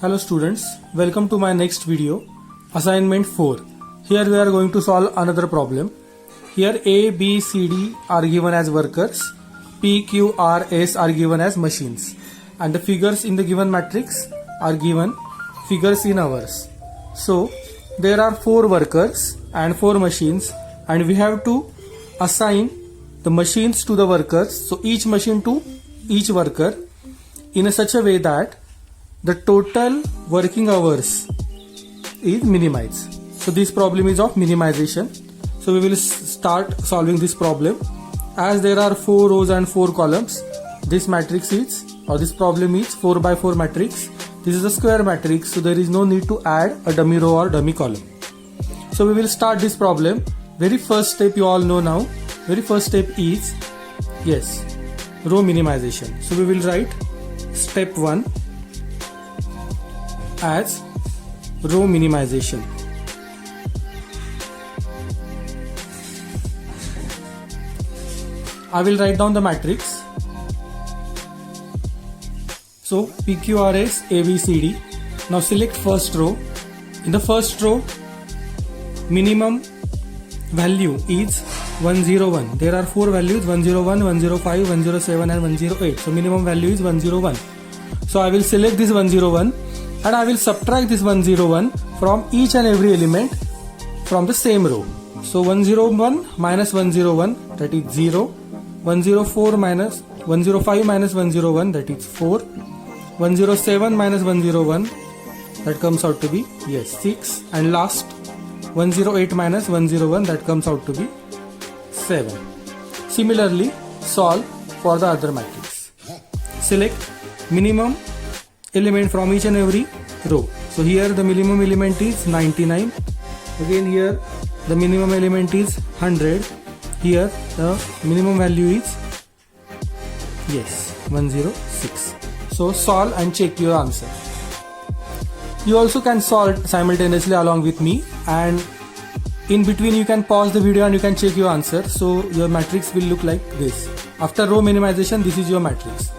Hello students, welcome to my next video, assignment 4. Here we are going to solve another problem. Here A, B, C, D are given as workers, P, Q, R, S are given as machines, and the figures in the given matrix are given figures in hours. So there are 4 workers and 4 machines, and we have to assign the machines to the workers, so each machine to each worker in such a way that the total working hours is minimized. So this problem is of minimization. So we will start solving this problem. As there are 4 rows and 4 columns, this matrix is, or this problem is 4 by 4 matrix. This is a square matrix, so there is no need to add a dummy row or dummy column. So we will start this problem. Very first step you all know now. Very first step is, yes, row minimization. So we will write step 1 as row minimization. I will write down the matrix. So PQRS ABCD. Now select first row. In the first row, minimum value is 101. There are 4 values: 101, 105, 107 and 108. So minimum value is 101. So I will select this 101 and I will subtract this 101 from each and every element from the same row. So 101 minus 101, that is 0. 104 minus 105 minus 101, that is 4. 107 minus 101, that comes out to be, yes, 6. And last 108 minus 101, that comes out to be 7. Similarly, solve for the other matrix. Select minimum element from each and every row. So here the minimum element is 99. Again here the minimum element is 100. Here the minimum value is, yes, 106. So solve and check your answer. You also can solve simultaneously along with me, and in between you can pause the video and you can check your answer. So your matrix will look like this. After row minimization, this is your matrix.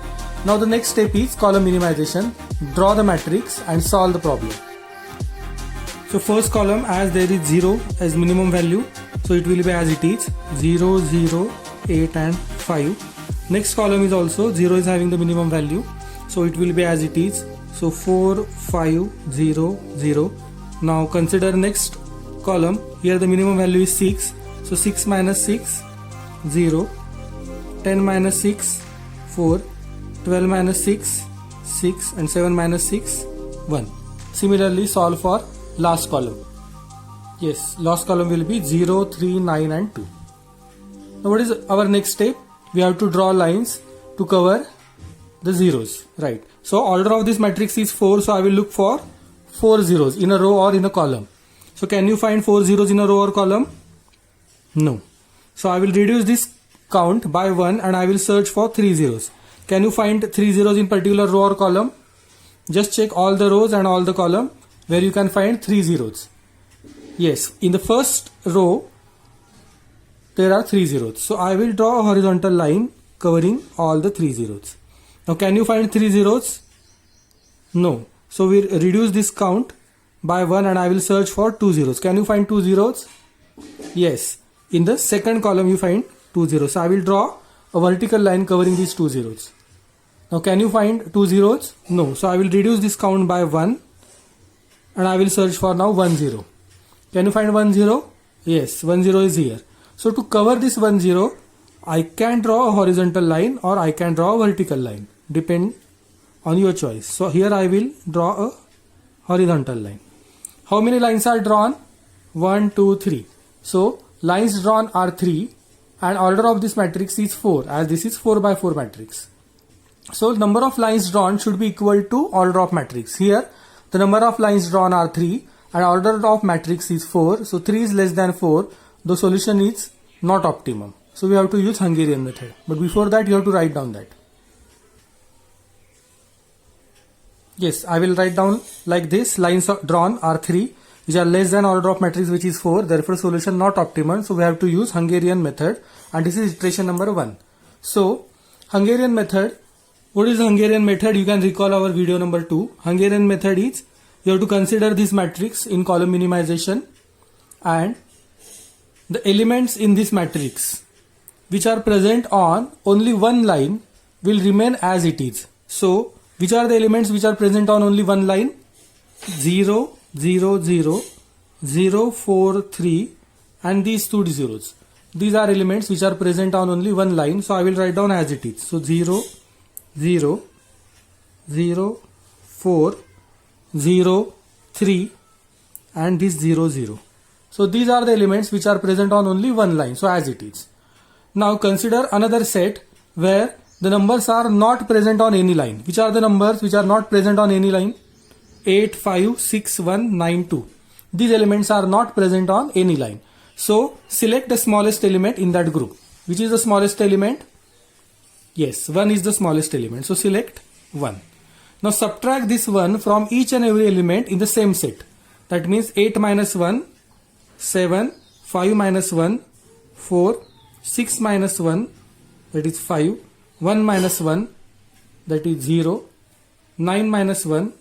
Now the next step is column minimization. Draw the matrix and solve the problem. So first column, as there is 0 as minimum value, so it will be as it is, 0, 0, 8 and 5. Next column is also 0 is having the minimum value, so it will be as it is, so 4, 5, 0, 0. Now consider next column. Here the minimum value is 6, so 6 minus 6, 0. 10 minus 6, 4. 12 minus 6, 6 and 7 minus 6, 1. Similarly solve for last column. Yes, last column will be 0, 3, 9 and 2. Now what is our next step? We have to draw lines to cover the zeros, right? So order of this matrix is 4, so I will look for 4 zeros in a row or in a column. So can you find 4 zeros in a row or column? No. So I will reduce this count by 1 and I will search for 3 zeros. Can you find 3 zeros in particular row or column? Just check all the rows and all the column where you can find 3 zeros. Yes, in the first row there are 3 zeros. So I will draw a horizontal line covering all the 3 zeros. Now can you find 3 zeros? No. So we reduce this count by 1 and I will search for 2 zeros. Can you find 2 zeros? Yes. In the second column you find 2 zeros. So I will draw a vertical line covering these 2 zeros. Now can you find 2 zeros? No. So I will reduce this count by 1 and I will search for now 1 0. Can you find 1 0? Yes, 1 0 is here. So to cover this 1 0, I can draw a horizontal line or I can draw a vertical line. Depend on your choice. So here I will draw a horizontal line. How many lines are drawn? 1, 2, 3. So lines drawn are 3 and order of this matrix is 4, as this is 4 by 4 matrix. So number of lines drawn should be equal to order of matrix. Here the number of lines drawn are 3 and order of matrix is 4. So 3 is less than 4. The solution is not optimum. So we have to use Hungarian method. But before that you have to write down that. Yes, I will write down like this. Lines drawn are 3 which are less than order of matrix which is 4. Therefore solution not optimal. So we have to use Hungarian method, and this is iteration number 1. So Hungarian method What is the Hungarian method? You can recall our video number 2. Hungarian method is you have to consider this matrix in column minimization, and the elements in this matrix which are present on only one line will remain as it is. So which are the elements which are present on only one line? 0, 0, 0, 0, 4, 3 and these two zeros. These are elements which are present on only one line. So I will write down as it is. So 0, 0, 0, 4, 0, 3 and this 0, 0. So these are the elements which are present on only one line. So as it is. Now consider another set where the numbers are not present on any line. Which are the numbers which are not present on any line? 8, 5, 6, 1, 9, 2. These elements are not present on any line. So select the smallest element in that group. Which is the smallest element? Yes, 1 is the smallest element. So select 1. Now subtract this 1 from each and every element in the same set. That means 8 minus 1, 7, 5 minus 1, 4, 6 minus 1, that is 5, 1 minus 1, that is 0, 9 minus 1,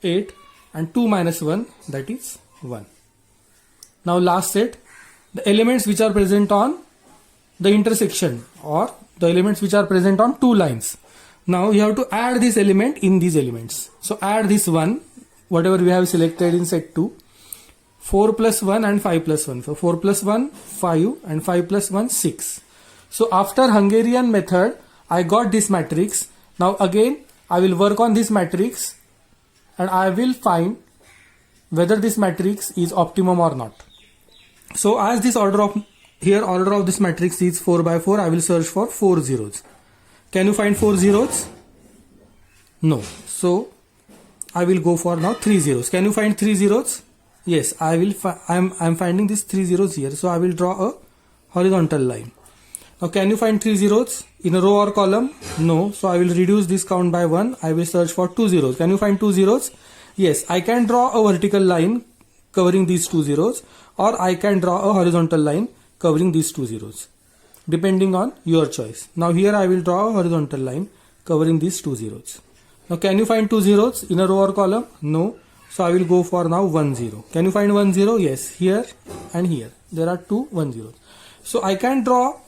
8 and 2 minus 1, that is 1. Now last set, the elements which are present on the intersection or the elements which are present on two lines. Now you have to add this element in these elements. So add this 1, whatever we have selected in set 2, 4 plus 1 and 5 plus 1. So 4 plus 1, 5 and 5 plus 1, 6. So after Hungarian method, I got this matrix. Now again, I will work on this matrix and I will find whether this matrix is optimum or not. So as this order of this matrix is 4 by 4, I will search for 4 zeros. Can you find 4 zeros? No. So I will go for now 3 zeros. Can you find 3 zeros? Yes, I will. I'm finding these 3 zeros here. So I will draw a horizontal line. Now can you find 3 zeros in a row or column? No. So I will reduce this count by 1. I will search for 2 zeros. Can you find 2 zeros? Yes, I can draw a vertical line covering these 2 zeros, or I can draw a horizontal line covering these 2 zeros, depending on your choice. Now here I will draw a horizontal line covering these 2 zeros. Now can you find 2 zeros in a row or column? No. So I will go for now 1 0. Can you find 1 0? Yes, here and here. There are 2 1 zeros. So I can draw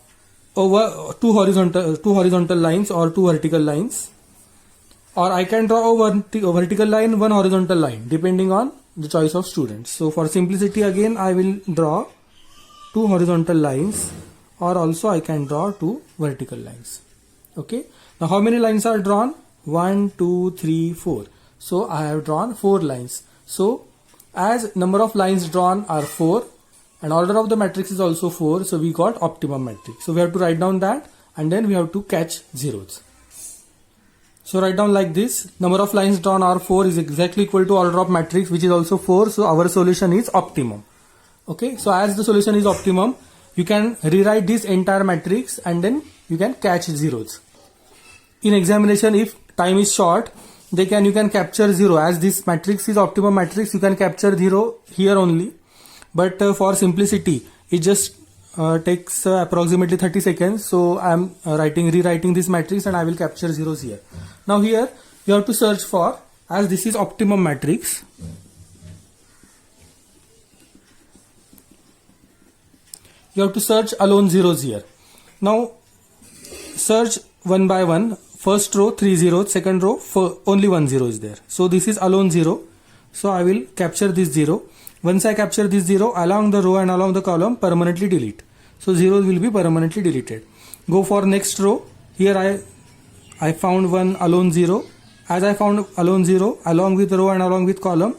over two horizontal lines or 2 vertical lines, or I can draw a vertical line, 1 horizontal line, depending on the choice of students. So for simplicity again I will draw 2 horizontal lines, or also I can draw 2 vertical lines. Okay. Now how many lines are drawn? 1, 2, 3, 4. So I have drawn 4 lines. So as number of lines drawn are 4 and order of the matrix is also 4, so we got optimum matrix. So we have to write down that and then we have to catch zeros. So write down like this: number of lines drawn are 4 is exactly equal to order of matrix, which is also 4. So our solution is optimum. Okay. So as the solution is optimum, you can rewrite this entire matrix and then you can catch zeros. In examination, if time is short, you can capture 0. As this matrix is optimum matrix, you can capture 0 here only. But for simplicity, it just takes approximately 30 seconds. So I am rewriting this matrix and I will capture zeros here. Now here you have to search for, as this is optimum matrix, you have to search alone zeros here. Now search one by one. First row 3 zeros, second row only 1 0 is there. So this is alone 0. So I will capture this 0. Once I capture this 0, along the row and along the column permanently delete. So zeros will be permanently deleted. Go for next row. Here I found one alone 0. As I found alone 0, along with row and along with column,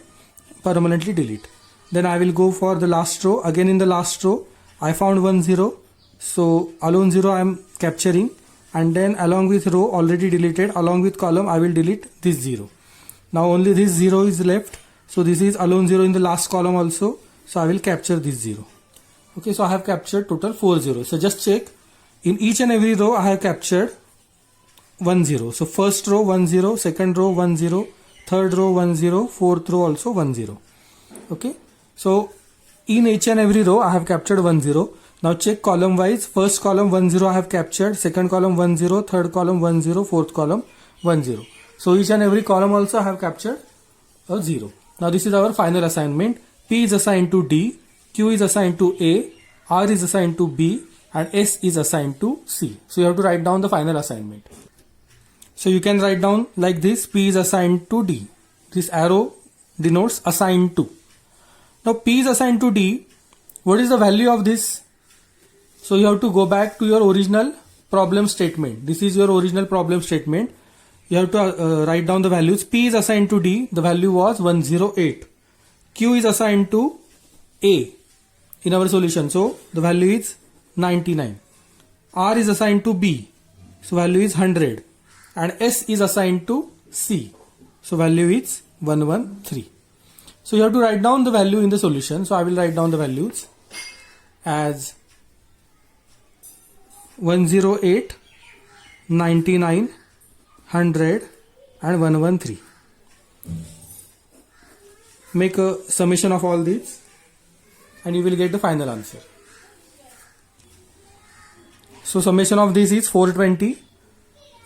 permanently delete. Then I will go for the last row. Again in the last row, I found 1 0. So alone 0 I am capturing. And then along with row already deleted, along with column I will delete this 0. Now only this 0 is left. So this is alone 0 in the last column also. So I will capture this 0. Okay, so I have captured total 4 zeros. So just check. In each and every row I have captured 1 0. So first row 1 0, second row 1 0, third row 1 0, fourth row also 1 0. Okay, so in each and every row I have captured 1 0. Now check column wise. First column 1 0 I have captured, second column 1 0, third column 1 0, fourth column 1 0. So each and every column also have captured a 0. Now this is our final assignment. P is assigned to D, Q is assigned to A, R is assigned to B, and S is assigned to C. So you have to write down the final assignment. So you can write down like this: P is assigned to D. This arrow denotes assigned to. Now P is assigned to D. What is the value of this? So you have to go back to your original problem statement. This is your original problem statement. You have to write down the values. P is assigned to D. The value was 108. Q is assigned to A in our solution. So the value is 99. R is assigned to B. So value is 100. And S is assigned to C. So value is 113. So you have to write down the value in the solution. So I will write down the values as 108, 99, 100 and 113. Make a summation of all these and you will get the final answer. So summation of this is 420,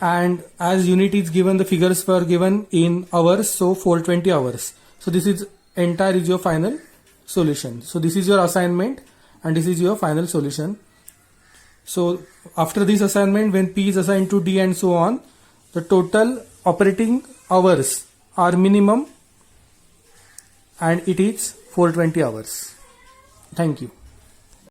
and as unit is given, the figures were given in hours, so 420 hours. So this is entire is your final solution. So this is your assignment and this is your final solution. So after this assignment, when P is assigned to D and so on, the total operating hours are minimum and it is 420 hours. Thank you.